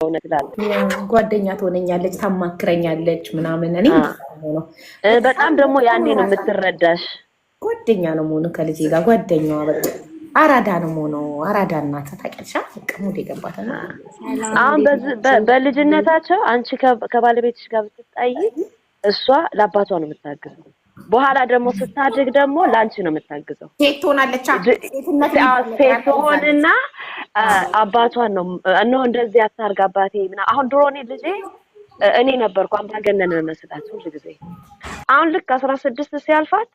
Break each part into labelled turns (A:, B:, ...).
A: እውነት እላለሁ።
B: ጓደኛ ትሆነኛለች፣ ታማክረኛለች ምናምን። እኔ ነው
A: በጣም ደግሞ ያኔ ነው የምትረዳሽ።
B: ጓደኛ ነው መሆኑ ከልጄ ጋር ጓደኛዋ በቃ አራዳ ነው መሆኑ። አራዳ እናት ታውቂያለሽ። በቃ ሙድ የገባት ነው።
A: አሁን በልጅነታቸው አንቺ ከባለቤትሽ ጋር ብትጣይ እሷ ለአባቷ ነው የምታግዘው። በኋላ ደግሞ ስታድግ ደግሞ ላንቺ ነው የምታግዘው።
B: ሴት ትሆናለች።
A: ሴት ትሆንና አባቷን ነው እንደዚህ አታርግ አባቴ ምናምን። አሁን ድሮ እኔ ነበርኩ አምባገነን መስላት ሁሉ ጊዜ። አሁን ልክ 16 ሲያልፋት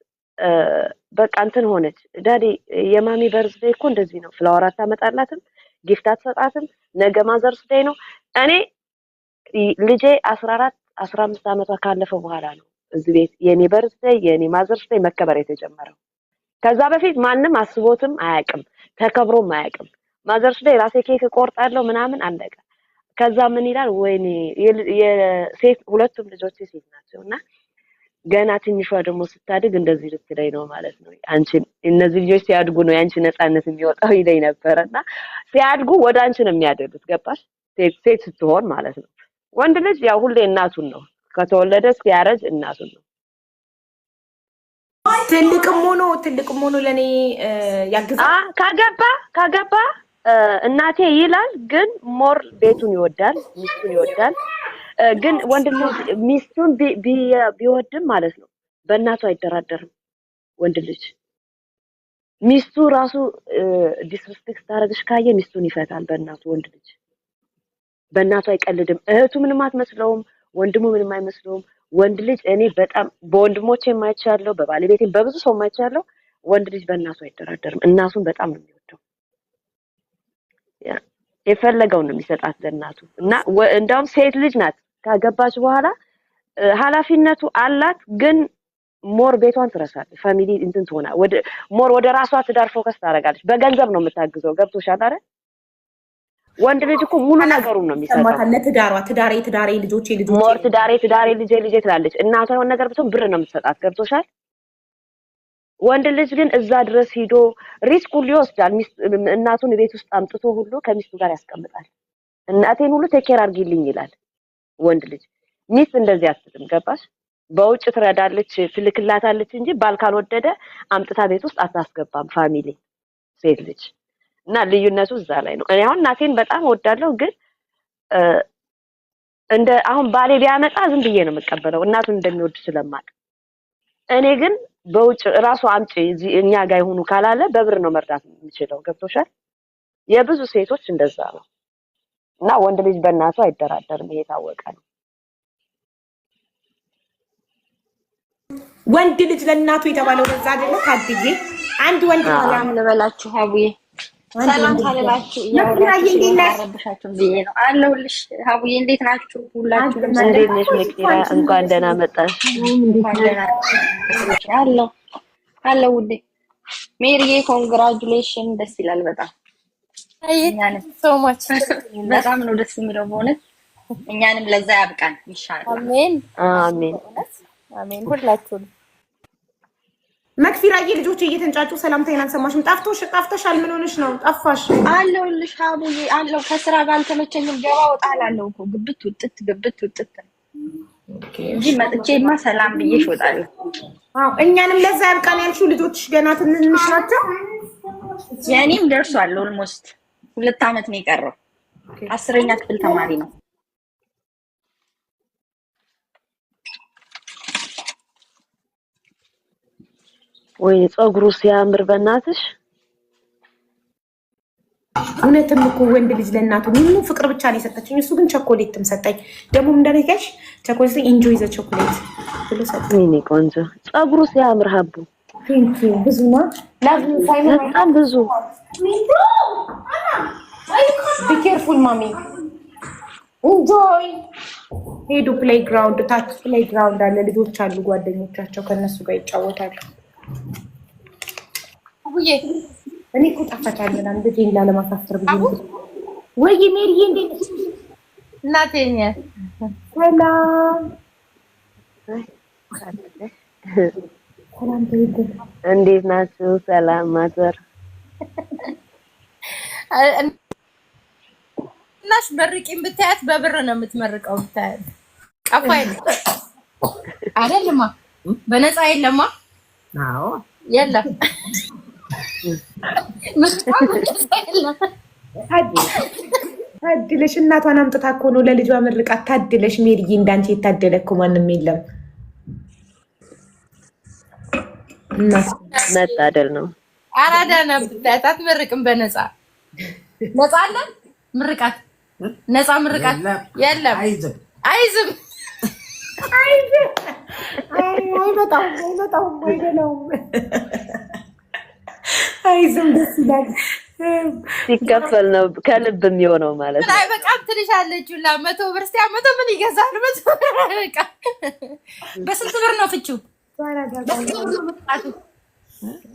A: በቃ እንትን ሆነች። ዳዲ የማሚ በርዝዴይ እኮ እንደዚህ ነው፣ ፍላወር አታመጣላትም፣ ጊፍት አትሰጣትም፣ ነገ ማዘርስ ዴይ ነው። እኔ ልጄ 14 15 ዓመቷ ካለፈ በኋላ ነው እዚህ ቤት የኔ በርዝዴይ የኔ ማዘርስ ዴይ መከበር የተጀመረው። ከዛ በፊት ማንም አስቦትም አያውቅም፣ ተከብሮም አያውቅም። ማዘርስ ዴይ ራሴ ኬክ ቆርጣለሁ ምናምን አለቀ። ከዛ ምን ይላል ወይኔ የሴት ሁለቱም ልጆቼ ሴት ናቸውና ገና ትንሿ ደግሞ ስታድግ እንደዚህ ልትለኝ ነው ማለት ነው። አንቺ እነዚህ ልጆች ሲያድጉ ነው ያንቺ ነፃነት የሚወጣው ይለኝ ነበርና ሲያድጉ ወደ አንቺ ነው የሚያደርጉት። ገባሽ? ሴት ስትሆን ማለት ነው። ወንድ ልጅ ያው ሁሌ እናቱን ነው ከተወለደ ሲያረጅ እናቱን ነው።
B: ትልቅም ሆኖ ለኔ ያግዛል።
A: ካገባ እናቴ ይላል፣ ግን ሞር ቤቱን ይወዳል፣ ሚስቱን ይወዳል። ግን ወንድ ልጅ ሚስቱን ቢወድም ማለት ነው በእናቱ አይደራደርም። ወንድ ልጅ ሚስቱ ራሱ ዲስሪስፔክት ታደርግሽ ካየ ሚስቱን ይፈታል በእናቱ። ወንድ ልጅ በእናቱ አይቀልድም። እህቱ ምንም አትመስለውም፣ ወንድሙ ምንም አይመስለውም። ወንድ ልጅ እኔ በጣም በወንድሞቼ የማይቻለው በባለቤቴም በብዙ ሰው የማይቻለው ወንድ ልጅ በእናቱ አይደራደርም። እናቱን በጣም ነው የሚወደው። የፈለገውን ነው የሚሰጣት ለእናቱ። እና እንደውም ሴት ልጅ ናት ካገባች በኋላ ኃላፊነቱ አላት፣ ግን ሞር ቤቷን ትረሳለች። ፋሚሊ እንትን ትሆና ወደ ራሷ ትዳር ፎከስ ታደርጋለች። በገንዘብ ነው የምታግዘው። ገብቶሻል አይደል? ወንድ ልጅ እኮ ሙሉ ነገሩን ነው የሚሰጣው
B: ለትዳሯ። ትዳሬ ልጆቼ
A: ሞር ትዳሬ ልጄ ትላለች። እናቷ የሆነ ነገር ብትሆን ብር ነው የምትሰጣት። ገብቶሻል? ወንድ ልጅ ግን እዛ ድረስ ሂዶ ሪስክ ሁሉ ይወስዳል። እናቱን ቤት ውስጥ አምጥቶ ሁሉ ከሚስቱ ጋር ያስቀምጣል። እናቴን ሁሉ ቴክ ኬር አድርጊልኝ ይላል ወንድ ልጅ። ሚስት እንደዚህ አትልም። ገባሽ? በውጭ ትረዳለች፣ ትልክላታለች እንጂ ባል ካልወደደ አምጥታ ቤት ውስጥ አታስገባም ፋሚሊ ሴት ልጅ። እና ልዩነቱ እዛ ላይ ነው። እኔ አሁን እናቴን በጣም እወዳለሁ፣ ግን አሁን ባሌ ቢያመጣ ዝም ብዬ ነው የምቀበለው እናቱን እንደሚወድ ስለማቅ። እኔ ግን በውጭ ራሱ አምጪ እኛ ጋር ይሁኑ ካላለ በብር ነው መርዳት የምችለው። ገብቶሻል? የብዙ ሴቶች እንደዛ ነው። እና ወንድ ልጅ በእናቱ አይደራደርም። ይሄ ታወቀ ነው።
B: ወንድ ልጅ ለእናቱ የተባለው በዛ አይደለ? ታድዬ አንድ ወንድ
C: ሰላም ልበላችሁ ሀቡዬ፣ ሰላም ታለላችሁ ያረብሻችሁ ብዬ ነው አለሁልሽ። ሀቡዬ እንዴት ናችሁ? ሁላችሁም
A: እንዴት ነሽ? መክቲራ እንኳን ደህና መጣሽ።
C: አለሁ ውዴ። ሜሪዬ ኮንግራጁሌሽን፣ ደስ ይላል በጣም በጣም ነው ደስ የሚለው በእውነት። እኛንም ለዛ ያብቃን ይሻላል።
D: አሜን
A: አሜን
D: አሜን። ሁላችሁም
B: መክፊራዬ ልጆች እየተንጫጩ ሰላምታዬን አልሰማሽም? ጠፍተሻል። ምን ሆነሽ ነው? ጠፋሽ።
C: አለሁልሽ ሀቡዬ አለሁ። ከስራ ጋር አልተመቸኝም። ገባ ወጣ እላለሁ እኮ ግብት ውጥት እንጂ መጥቼማ ሰላም ብዬሽ እወጣለሁ።
B: እኛንም ለዛ ያብቃን። ያልሽው ልጆችሽ ገና ትንንሽ ናቸው።
C: የእኔም ደርሷል። ኦልሞስት 2 ዓመት ነው የቀረው። 10ኛ ክፍል ተማሪ ነው።
A: ወይ ጸጉሩ ሲያምር በእናትሽ።
B: እውነትም እኮ ወንድ ልጅ ለእናቱ ምንም ፍቅር ብቻ ነው የሰጠችኝ። እሱ ግን ቸኮሌትም ሰጠኝ። ደግሞ እንደነገርሽ ቸኮሌት ኢንጆይ ዘ ቾኮሌት ብሎ ሰጠኝ።
A: እኔ ቆንጆ ጸጉሩ ሲያምር ሀቡ
B: ቴንክ ዩ። ብዙ ነው
A: በጣም ብዙ።
B: ቢ ኬርፉል ማሚ። ኢንጆይ ሄዱ ፕሌይግራውንድ። ታች ፕሌይግራውንድ አለ። ልጆች አሉ ጓደኞቻቸው፣ ከነሱ ጋር ይጫወታሉ።
D: አቡዬ
B: እኔ እኮ ጠፋቻለሁ ምናምን ልጄን ላለማሳፈር ብዬ ነው። ወይ ሜሪዬ እንዴት ነሽ?
D: እናቴ
B: ሰላም
A: እንዴት ናችሁ? ሰላም ማዘር
D: እናሽ መርቂም ብታያት በብር ነው የምትመርቀው። ብታያት ቀፋይ ነው አይደልማ? በነፃ የለማ?
E: አዎ
D: የለም።
B: ታድለሽ እናቷን አምጥታ እኮ ነው ለልጇ ምርቃት። ታድለሽ ሜሪዬ፣ እንዳንቺ የታደለ እኮ ማንም የለም።
A: መታደል ነው።
D: አራዳ ነው ብታያት አትመርቅም በነፃ። ነፃ አለ ምርቃት? ነፃ ምርቃት የለም። አይዝም
B: አይመጣውም አይበላውም። አይዝም ደስ ይላል።
A: ሲከፈል ነው ከልብ የሚሆነው ማለት ነው።
D: አይ በቃ ትልሻለች ሁላ 100 ብር እስቲ 100 ምን ይገዛል? 100 ብር በቃ በስንት ብር ነው ፍቺው?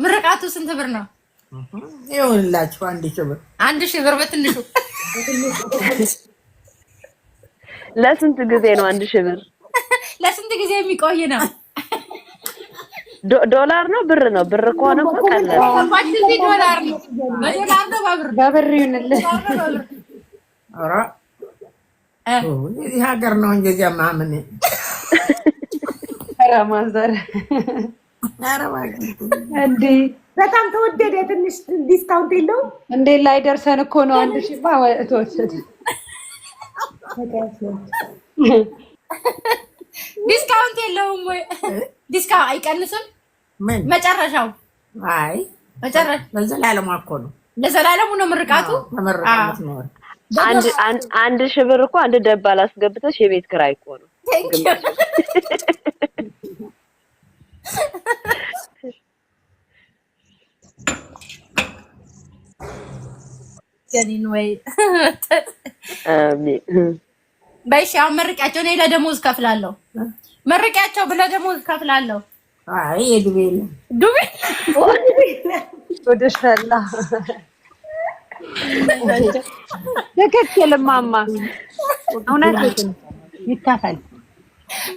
D: ምርቃቱ ስንት ብር ነው?
E: ይኸውላችሁ 1000 ብር።
D: 1000 ብር በትንሹ።
A: ለስንት ጊዜ ነው 1000 ብር?
D: ለስንት ጊዜ የሚቆይ ነው?
A: ዶላር ነው ብር ነው? ብር ከሆነ እኮ ቀላል
D: ባንቺ ዶላር ነው። በዶላር ነው በብር
B: ይሁንልህ።
E: ኧረ እዚህ ሀገር ነው እንጂ እዚያ ማምን
B: ረማዘር እንዴ በጣም ተወደደ። ትንሽ ዲስካውንት የለውም እንዴ? ላይ ደርሰን እኮ ነው 1000 ተወሰደ።
D: ዲስካውንት የለውም ወይ? ዲስካውንት አይቀንስም?
E: ምን
D: መጨረሻው?
E: አይ
D: መጨረሻ
E: ለዘላለሙ እኮ ነው።
D: ለዘላለሙ ነው ምርቃቱ።
E: ተመርቃት ነው።
A: አንድ ሺህ ብር እኮ አንድ ደባል አስገብተሽ የቤት ኪራይ እኮ ነው።
D: ገኒን ወይ
A: አሜን።
D: በይሽ አሁን መርቂያቸው ነው። ለደሞዝ ከፍላለሁ። መርቂያቸው ለደሞዝ ከፍላለሁ።
E: አይ የዱቤ ነው
D: ዱቤ
B: ወደሻላ ትክክል ማማ፣ እውነት ይካፈል።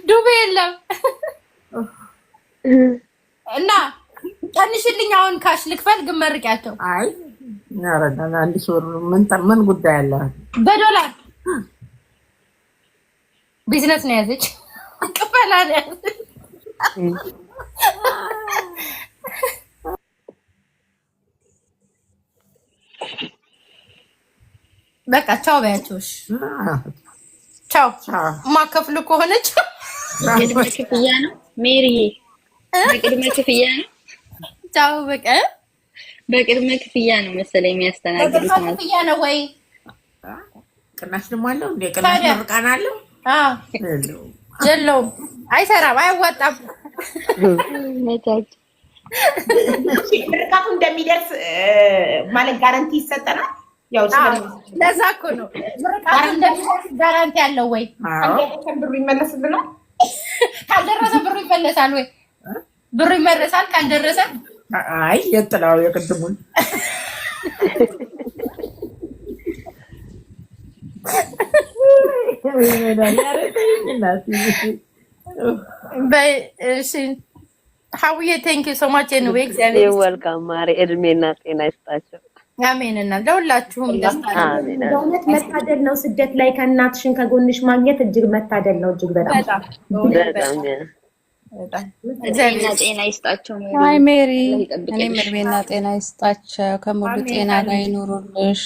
D: ዱቤ የለም እና ቀንሽልኝ። አሁን ካሽ ልክፈል ግን መርቂያቸው።
E: አይ ያረዳና 1000 ብር ምን ጉዳይ አለ?
D: በዶላር ቢዝነስ ነው ያዘች ቅበላ ነው ያዘች። በቃ ቻው በያቸውሽ። ቻው ማከፍሉ ከሆነች
C: ቅድመ ክፍያ ነው ሜሪዬ፣ በቅድመ ክፍያ ነው።
D: ቻው በቃ
C: በቅድመ ክፍያ ነው መሰለኝ የሚያስተናግዱት ማለት ነው።
D: ክፍያ ነው ወይ
E: ቅናሽ ደግሞ አለው እንዴ? ቅናሽ ምርቃና አለው?
D: የለውም፣ አይሰራም፣ አያዋጣም።
B: ምርቃቱ እንደሚደርስ ማለት ጋራንቲ ይሰጠናል። ያው
D: ለዛ እኮ ነው ምርቃቱ እንደሚደርስ ጋራንቲ አለው ወይ?
B: ብሩ ይመለስልናል።
D: ካልደረሰ ብሩ ይመለሳል ወይ? ብሩ ይመለሳል ካልደረሰ።
E: አይ የጥላው የቅድሙን
D: ሀውዬ ቴንክ ዩ ሶ ማች ኤኒዌይ
A: እግዚአብሔር ይወልካም ማሪ እድሜና ጤና ይስጣቸው።
D: አሜን። እና ለሁላችሁም ደስታ
A: አሜን።
B: በእውነት መታደል ነው። ስደት ላይ ከእናትሽን ከጎንሽ ማግኘት እጅግ መታደል ነው። እጅግ በጣም
C: እድሜና ጤና ይስጣቸው።
F: አይ ሜሪ፣ እኔም እድሜና ጤና ይስጣቸው፣ ከሙሉ ጤና ጋር ይኑሩልሽ።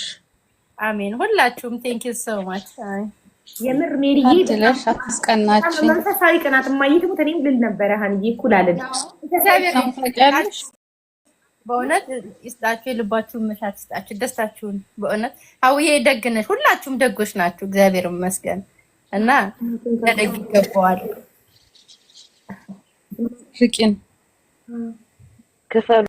D: አሜን። ሁላችሁም ቴንክ ዩ ሶ ማች።
B: የምር ሜሪዬ
F: ትለሽ አትስቀናችን።
B: መንፈሳዊ ቅናት ማየትሙት እኔም ልል ነበረ ሀንዬ እኩል አለን።
F: ታውቂያለሽ
D: በእውነት ይስጣችሁ፣ የልባችሁን መሻት ይስጣችሁ፣ ደስታችሁን። በእውነት ሀውዬ ደግ ነሽ፣ ሁላችሁም ደጎች ናችሁ። እግዚአብሔር ይመስገን እና ለደግ ይገባዋል።
F: ፍቂን
A: ክፈሉ